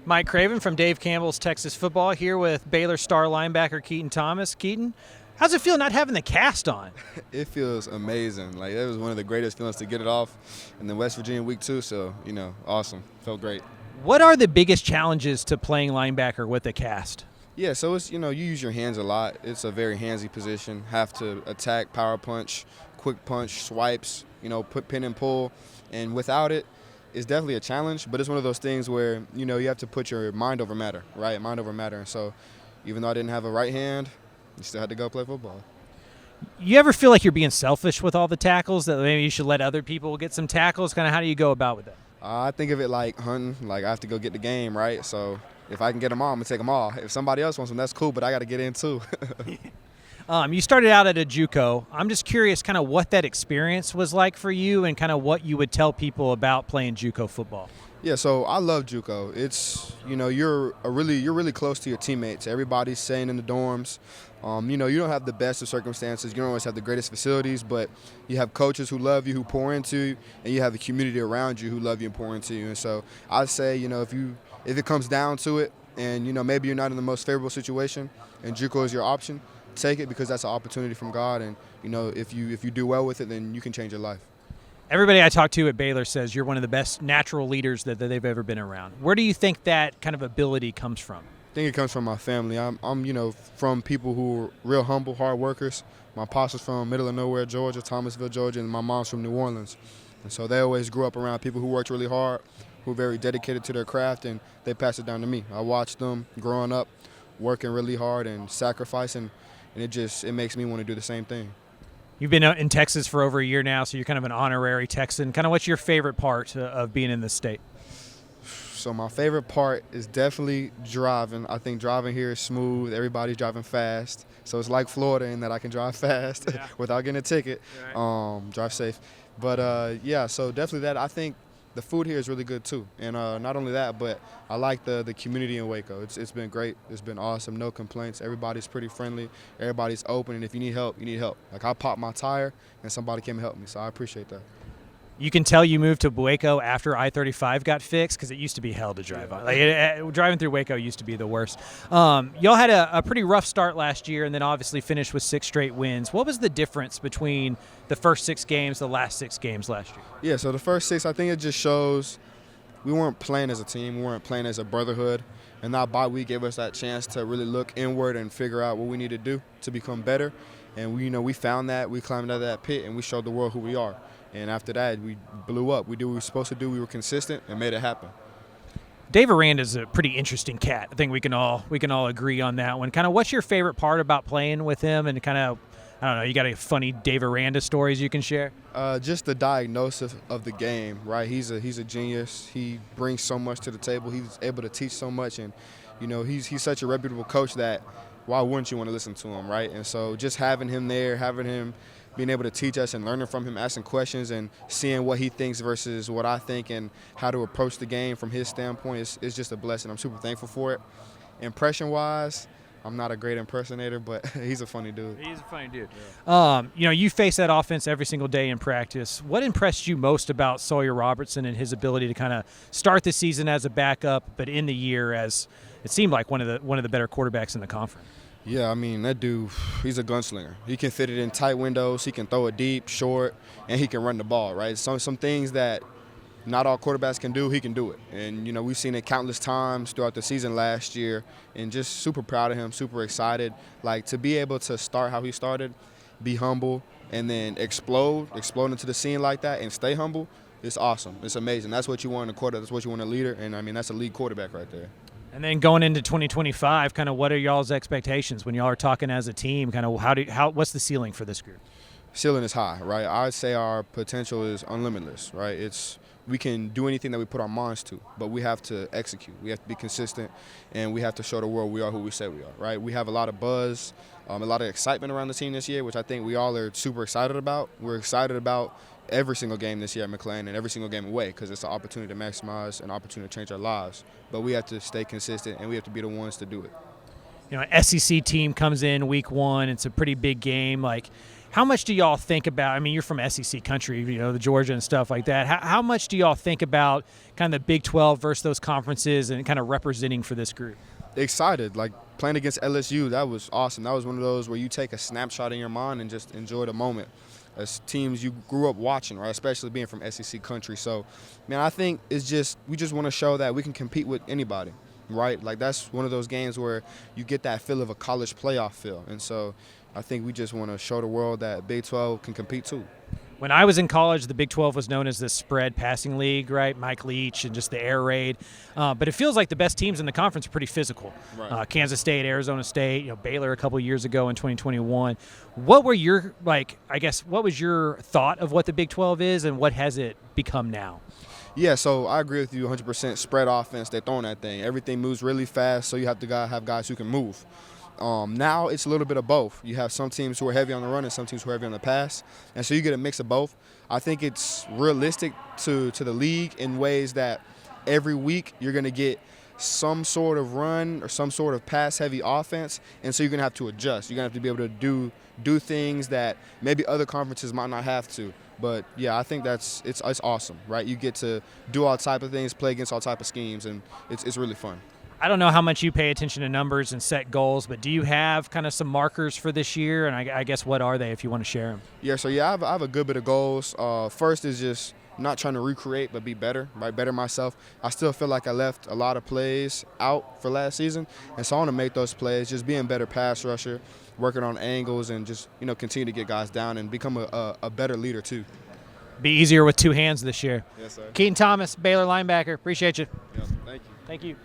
Mike Craven from Dave Campbell's Texas Football here with Baylor star linebacker Keaton Thomas. Keaton, how's it feel not having the cast on? It feels amazing. Like, it was one of the greatest feelings to get it off in the West Virginia week 2, so, awesome. Felt great. What are the biggest challenges to playing linebacker with the cast? Yeah, so it's, you use your hands a lot. It's a very handsy position. Have to attack, power punch, quick punch, swipes, put pin and pull. And without it, it's definitely a challenge, but it's one of those things where, you have to put your mind over matter, right? Mind over matter. And so even though I didn't have a right hand, you still had to go play football. You ever feel like you're being selfish with all the tackles, that maybe you should let other people get some tackles? Kind of how do you go about with that? I think of it like hunting. Like, I have to go get the game, right? So if I can get them all, I'm going to take them all. If somebody else wants them, that's cool, but I got to get in too. You started out at a JUCO. I'm just curious kind of what that experience was like for you and kind of what you would tell people about playing JUCO football. Yeah, so I love JUCO. It's, you're really close to your teammates. Everybody's staying in the dorms. You don't have the best of circumstances. You don't always have the greatest facilities, but you have coaches who love you, who pour into you, and you have the community around you who love you and pour into you. And so I'd say, if it comes down to it and, maybe you're not in the most favorable situation and JUCO is your option, take it, because that's an opportunity from God, and if you do well with it, then you can change your life. Everybody I talk to at Baylor says you're one of the best natural leaders that they've ever been around. Where do you think that kind of ability comes from? I think it comes from my family. I'm from people who are real humble, hard workers. My pops was from middle of nowhere, Georgia, Thomasville, Georgia, and my mom's from New Orleans. And so they always grew up around people who worked really hard, who were very dedicated to their craft, and they passed it down to me. I watched them growing up, working really hard and sacrificing, and it makes me want to do the same thing. You've been in Texas for over a year now, so you're kind of an honorary Texan. Kind of what's your favorite part of being in this state? So my favorite part is definitely driving. I think driving here is smooth. Everybody's driving fast. So it's like Florida in that I can drive fast without getting a ticket, drive safe. But, so definitely that. I think the food here is really good too, and not only that, but I like the community in Waco. It's been great. It's been awesome. No complaints. Everybody's pretty friendly. Everybody's open, and if you need help, you need help. Like, I popped my tire, and somebody came and helped me, so I appreciate that. You can tell you moved to Waco after I-35 got fixed, because it used to be hell to drive on. Like, driving through Waco used to be the worst. Y'all had a pretty rough start last year, and then obviously finished with 6 straight wins. What was the difference between the first 6 games, the last 6 games last year? Yeah, so the first 6, I think it just shows we weren't playing as a team. We weren't playing as a brotherhood. And that bye week gave us that chance to really look inward and figure out what we need to do to become better. And we found that. We climbed out of that pit, and we showed the world who we are. And after that, we blew up. We did what we were supposed to do. We were consistent and made it happen. Dave Aranda's a pretty interesting cat. I think we can all agree on that one. Kind of what's your favorite part about playing with him, and kind of, I don't know, you got any funny Dave Aranda stories you can share? Just the diagnosis of the game, right? He's a genius. He brings so much to the table. He's able to teach so much, and he's such a reputable coach that why wouldn't you want to listen to him, right? And so just having him there, having him being able to teach us and learning from him, asking questions and seeing what he thinks versus what I think and how to approach the game from his standpoint is just a blessing. I'm super thankful for it. Impression-wise, I'm not a great impersonator, but he's a funny dude. He's a funny dude. Yeah. You face that offense every single day in practice. What impressed you most about Sawyer Robertson and his ability to kind of start the season as a backup, but in the year as it seemed like one of the better quarterbacks in the conference? Yeah, I mean, that dude, he's a gunslinger. He can fit it in tight windows. He can throw it deep, short, and he can run the ball, right? Some things that not all quarterbacks can do, he can do it. And, we've seen it countless times throughout the season last year, and just super proud of him, super excited. Like, to be able to start how he started, be humble, and then explode into the scene like that and stay humble, it's awesome. It's amazing. That's what you want in a quarterback. That's what you want in a leader, and, I mean, that's a lead quarterback right there. And then going into 2025, kind of what are y'all's expectations when y'all are talking as a team? Kind of what's the ceiling for this group? Ceiling is high, right? I'd say our potential is unlimitless, right? We can do anything that we put our minds to, but we have to execute. We have to be consistent, and we have to show the world we are who we say we are, right? We have a lot of buzz, a lot of excitement around the team this year, which I think we all are super excited about. We're excited about every single game this year at McLean and every single game away, because it's an opportunity to maximize, an opportunity to change our lives. But we have to stay consistent, and we have to be the ones to do it. An SEC team comes in week 1. It's a pretty big game. Like, How much do y'all think about, I mean, you're from SEC country, the Georgia and stuff like that. How much do y'all think about kind of the Big 12 versus those conferences and kind of representing for this group? Excited. Like, playing against LSU, that was awesome. That was one of those where you take a snapshot in your mind and just enjoy the moment. As teams you grew up watching, right? Especially being from SEC country. So, man, I think we just want to show that we can compete with anybody, right? Like, that's one of those games where you get that feel of a college playoff feel. And so I think we just want to show the world that Big 12 can compete too. When I was in college, the Big 12 was known as the spread passing league, right? Mike Leach and just the air raid. But it feels like the best teams in the conference are pretty physical. Right. Kansas State, Arizona State, Baylor a couple years ago in 2021. What were your, what was your thought of what the Big 12 is and what has it become now? Yeah, so I agree with you 100%. Spread offense, they're throwing that thing. Everything moves really fast, so you have to have guys who can move. Now it's a little bit of both. You have some teams who are heavy on the run and some teams who are heavy on the pass, and so you get a mix of both. I think it's realistic to the league in ways that every week you're going to get some sort of run or some sort of pass-heavy offense, and so you're going to have to adjust. You're going to have to be able to do things that maybe other conferences might not have to. But, yeah, I think it's awesome, right? You get to do all type of things, play against all type of schemes, and it's really fun. I don't know how much you pay attention to numbers and set goals, but do you have kind of some markers for this year? And I guess what are they if you want to share them? Yeah, so I have a good bit of goals. First is just not trying to recreate but be better, right? Better myself. I still feel like I left a lot of plays out for last season, and so I want to make those plays, just being better pass rusher, working on angles, and just continue to get guys down and become a better leader too. Be easier with two hands this year. Yes, sir. Keaton Thomas, Baylor linebacker. Appreciate you. Yeah, thank you. Thank you.